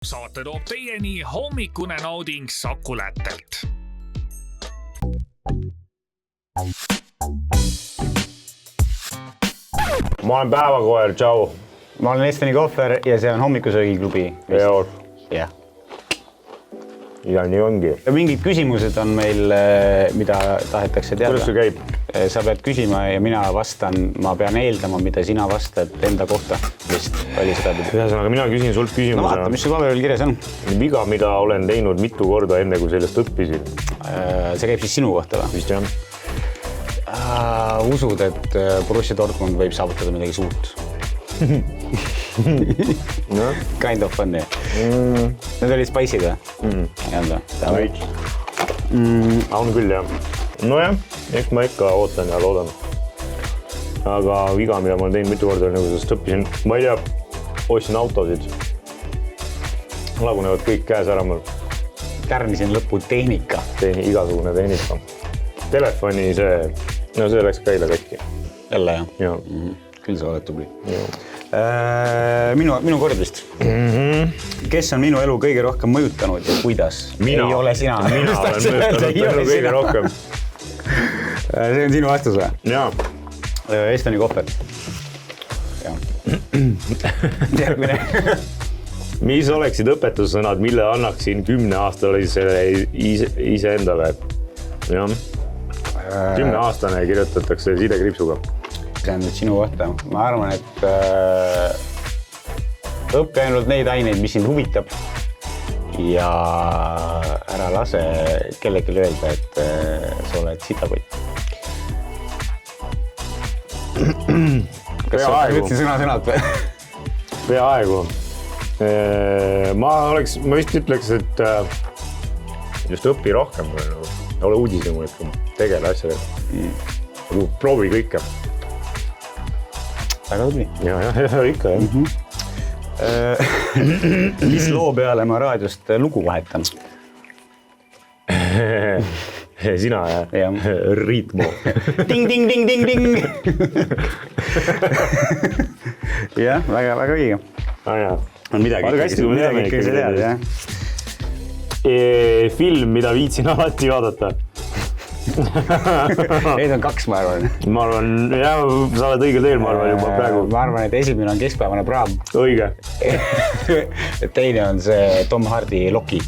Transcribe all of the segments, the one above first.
Saate toob teieni hommikune nauding Saku Lättelt. Ma olen päevakoer, tšau. Ma olen Esteni Kohver ja see on Hommikusöögiklubi. Jah. Ja nii ongi. Mingid küsimused on meil, mida tahetakse teada. Kuidas see käib? Sa pead küsima ja mina vastan. Ma pean eeldama, mida sina vastad enda kohta. Vist oli seda pidi. Ühesõnaga, mina küsin sult küsimuse. No vaata, mis su paberil kirjas on. Viga, mida olen teinud mitu korda enne, kui sellest õppisin. See käib siis sinu kohta või? Vist jah. Usud, et Borussia Dortmund võib saavutada midagi suurt? No. Kind of fun, jah. Need olid spice'id või? On küll, jah. Nojah, eks ma ikka ootan ja loodan. Aga viga, mida ma olen teinud mitu korda, nagu sellest õppisin. Ma ei tea, ostsin autosid. Lagunevad kõik käes ära mul. Kärnisin lõppu tehnika. Igasugune tehnika. Telefoni see, no see läks käile tekki. Jälle, jah? Jah. Küll sa oled tubli. Minu kord vist. Kes on minu elu kõige rohkem mõjutanud ja kuidas? Mina. Ei ole sina. Mina olen mõjutanud elu kõige rohkem. See on sinu vastus või? Jaa. Esteni Kohver. Järgmine. Mis oleksid õpetussõnad, mille annaksin 10 aastale iseendale? Jah. 10-aastane kirjutatakse sidekriipsuga. See on nüüd sinu kohta. Ma arvan, et õppe ainult neid aineid, mis sind huvitab ja ära lase kellelgi öelda, et sa oled sitakott. Kas sa võtsin sõna-sõnad või? Peaaegu. Ma vist ütleks, et just õpi rohkem, ole uudishimulikum, tegele asjadega. Proovi kõike. Väga tubli. Ja, ikka, jah. Mis loo peale ma raadiost lugu vahetan? Sina, jah? Riitmo. Ding, ding, ding, ding, ding! Jah, väga õige. Jah. On midagi ikka sa tead, jah? Film, mida viitsin alati vaadata. Neid on 2, ma arvan. Ma arvan, jah, sa oled õige teel, ma arvan juba praegu. Ma arvan, et esimene on Keskpäevane praam. Õige. Teine on see Tom Hardy Loki.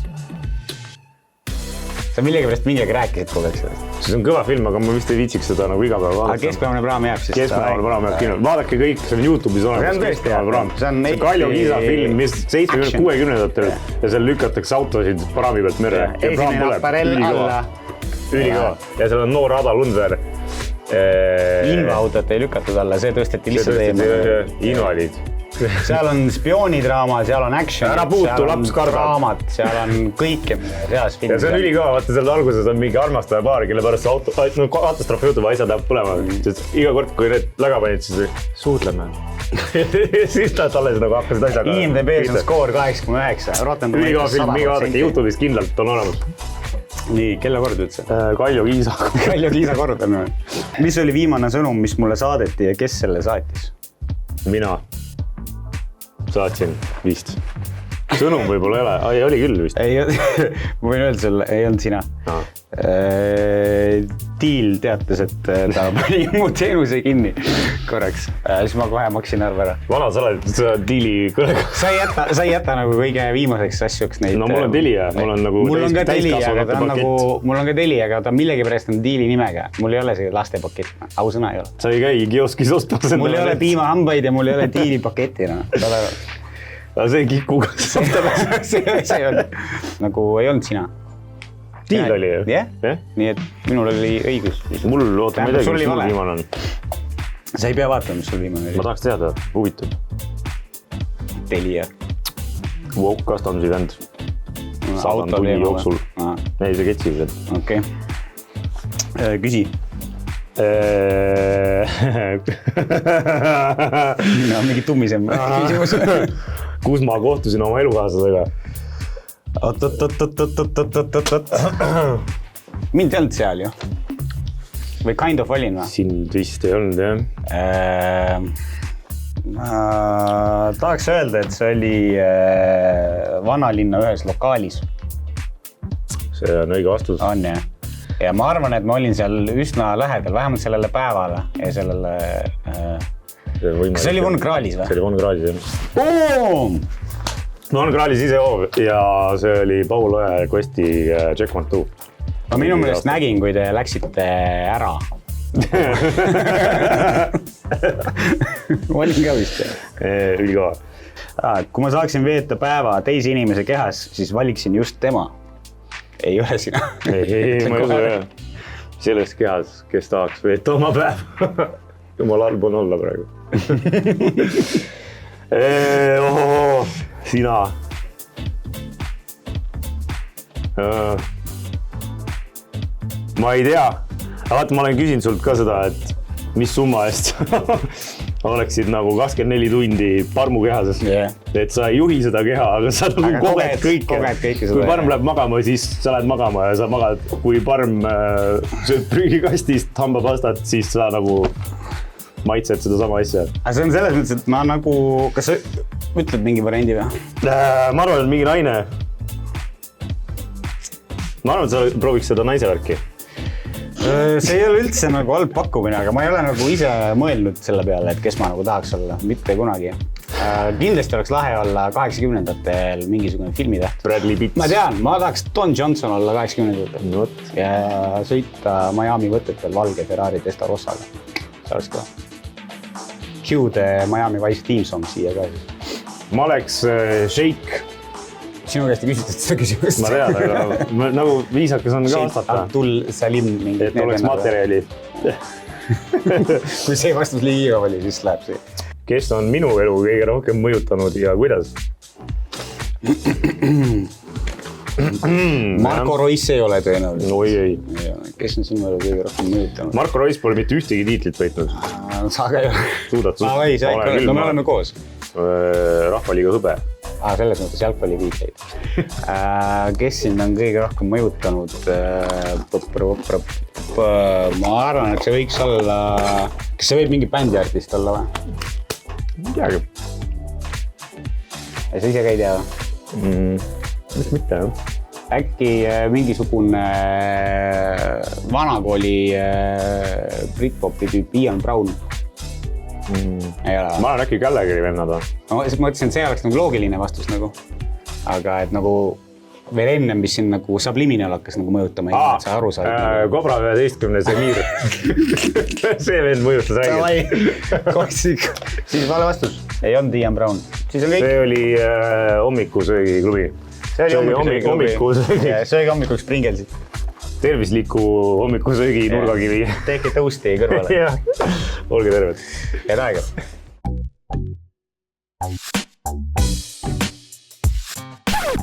Sa millegipärast mingiga rääkisid kogu aeg sellest. See on kõva film, aga ma vist ei viitsiks seda nagu iga päev vaadata. Aga Keskpäevane praam jääb siis. Keskpäevane praam jääb kino. Vaadake kõik, see on YouTube'is olemas Keskpäevane praam. See Kaljo Kiisa film, mis 70-60-ndatel ja seal lükatakse autosid praami pealt merre. Esimene aparell alla. Ülikõva. Ja seal on noor Ada Lundver. Invaautot ei lükatud alla, see tõsteti lihtsalt Invalid. Seal on spioonidraama, seal on action, seal on draamat, seal on kõike reas filmi. Ja see on ülikõva, vaata seal alguses on mingi armastaja paar, kelle pärast katastroofi juhtub, asjad läheb põlema. Iga kord, kui need läga panid, siis suudleme. Siis talle nagu hakkasid asjaga. IMDB's on skoor 8,9. Ülikõva film, mingi vaadake YouTube'is kindlalt on olemas. Nii, kelle kord üldse? Kaljo Kiisa. Kaljo Kiisa kord on. Mis oli viimane sõnum, mis mulle saadeti ja kes selle saatis? Mina saatsin vist. Sõnum võib-olla ei ole. Ai, oli küll vist. Ei, ma võin öelda sulle, ei olnud sina. Tiil teatas, et ta pani mu teenuse kinni korraks. Siis ma kohe maksin arve ära. Vana sa oled Tiili kõlega. Sa ei jäta nagu kõige viimaseks asjuks neid. No mul on Teli, mul on nagu täiskasvanute pakett. Mul on ka Teli, aga ta millegipärast on Tiili nimega. Mul ei ole see laste pakett. Ausõna ei ole. Sa ei käi kioskis ostmas. Mul ei ole piimahambaid ja mul ei ole Tiili paketti. Aga see kikuga see ei olnud. Nagu ei olnud sina. Tiil oli ju? Jah, nii et minul oli õigus. Mul oota midagi, mis sul viimane on. Sa ei pea vaatama, mis sul viimane oli. Ma tahaks teada, huvitav. Telia. Woke Customsi vend. Saadan tunni jooksul. Ei, see ketsi veel. Okei. Küsi. Mingi tummisem küsimus. Kus ma kohtusin oma elukaaslasega? Mind ei olnud seal ju. Või kind of olin või? Sind vist ei olnud, jah. tahaks öelda, et see oli vanalinna ühes lokaalis. See on õige vastus. On jah. Ja ma arvan, et ma olin seal üsna lähedal, vähemalt sellele päevale ja sellele... Kas see oli Von Krahlis või? See oli Von Krahlis, jah. Boom! Von Krahlis ise hoov ja see oli Paul Oja ja Kosti Jack One Two. Ma minu meelest nägin, kui te läksite ära. Ma olin ka vist. Ülikõva. Kui ma saaksin veeta päeva teise inimese kehas, siis valiksin just tema. Ei ole sina. Ei, ma ei usu jah. Selles kehas, kes tahaks veeta oma päev. Jumal halb on olla praegu. Sina. Ma ei tea. Vaata, ma olen küsinud sult ka seda, et mis summa eest oleksid nagu 24 tundi parmu kehases. Et sa ei juhi seda keha, aga sa nagu koged kõike. Kui parm läheb magama, siis sa lähed magama ja sa magad. Kui parm sööd prügikastist hambapastat, siis sa nagu maitsed seda sama asja. Aga see on selles mõttes, et ma nagu... Kas sa ütled mingi variandi või? Ma arvan, et mingi naine. Ma arvan, et sa prooviks seda naise värki. See ei ole üldse nagu halb pakkumine, aga ma ei ole nagu ise mõelnud selle peale, et kes ma nagu tahaks olla. Mitte kunagi. Kindlasti oleks lahe olla 80-ndatel mingisugune filmitäht. Bradley Pitts. Ma tean, ma tahaks Don Johnson olla 80-ndatel. Ja sõita Miami võtetel valge Ferrari Testarosaga. See oleks ka. Cue'de Miami Vice Team Song siia ka siis. Ma oleks Shake. Sinu käest ei küsitud seda küsimust. Ma tean, aga nagu viisakas on ka vastata. Abdul Salim mingid. Et oleks materjali. Kui see vastus liiga oli, siis läheb see. Kes on minu elu kõige rohkem mõjutanud ja kuidas? Marko Rois ei ole tõenäoliselt. Oi, ei. Kes on sinu elu kõige rohkem mõjutanud? Marko Rois pole mitte ühtegi tiitlit võitnud. Sa ka ei ole. Suudad. No me oleme koos. Rahvaliiga hõbe. Selles mõttes jalgpalliviitleid. Kes sind on kõige rohkem mõjutanud? Ma arvan, et see võiks olla... Kas see võib mingi bändiartist olla või? Ei teagi. Ja sa ise ka ei tea või? Mis mitte, jah. Äkki mingisugune vanakooli Britpopi tüüp Ian Brown? Ei ole. Ma olen äkki Gallageri vennad või? Ma mõtlesin, et see oleks nagu loogiline vastus nagu. Aga et nagu veel ennem, mis siin nagu Subliminal hakkas nagu mõjutama, et sa aru saad. Kobra 11 Semir. See vend mõjutas räigelt. Siis vale vastus. Ei olnud Ian Brown. See oli hommikusöögi klubi. See oli hommikusöögi. Söögi hommikuks Pringelsid. Tervisliku hommikusöögi nurgakivi. Tehke tõusti kõrvale. Olge terved. Head aega.